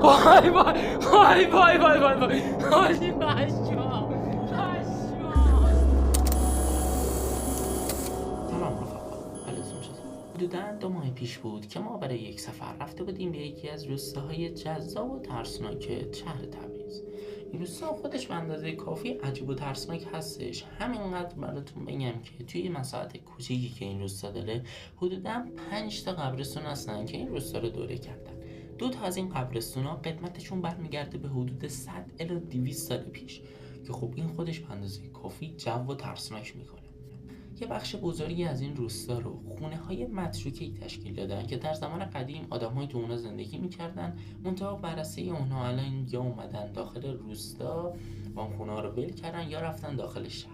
وای وای وای وای وای وای وای پشمام. سلام رفقا، حالتون چطور؟ حدوداً 2 ماه پیش بود که ما برای یک سفر رفته بودیم به یکی از روستاهای جذاب و ترسناک شهر تبریز. این روستا خودش به اندازه کافی عجیب و ترسناک هستش. همینقدر براتون بگم که توی مساحت کوچیکی که این روستا داره حدوداً 5 تا قبرستون هستن که این روستا رو دوره کردن. 2 تا از این قبرستونا قدمتشون برمیگرده به حدود 100 الی 200 سال پیش که خب این خودش به اندازه کافی جو و ترسناک میکنه. یه بخش بزرگی از این روستا رو خونه‌های متروکه‌ای تشکیل دادن که در زمان قدیم آدم‌های تو اونها زندگی می‌کردن، منتها بر اساس اونها الان یا اومدن داخل روستا و اون خونه‌ها رو ول کردن یا رفتن داخل شهر.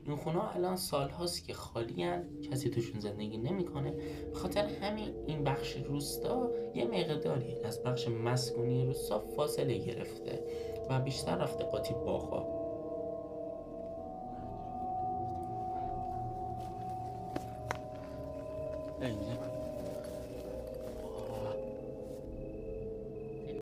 این خونه‌ها الان سال‌هاست که خالی‌ان، کسی توشون زندگی نمی‌کنه. به خاطر همین این بخش روستا یه مقداری از بخش مسکونی روستا فاصله گرفته و بیشتر رفته قاطی باغ‌ها. اینجا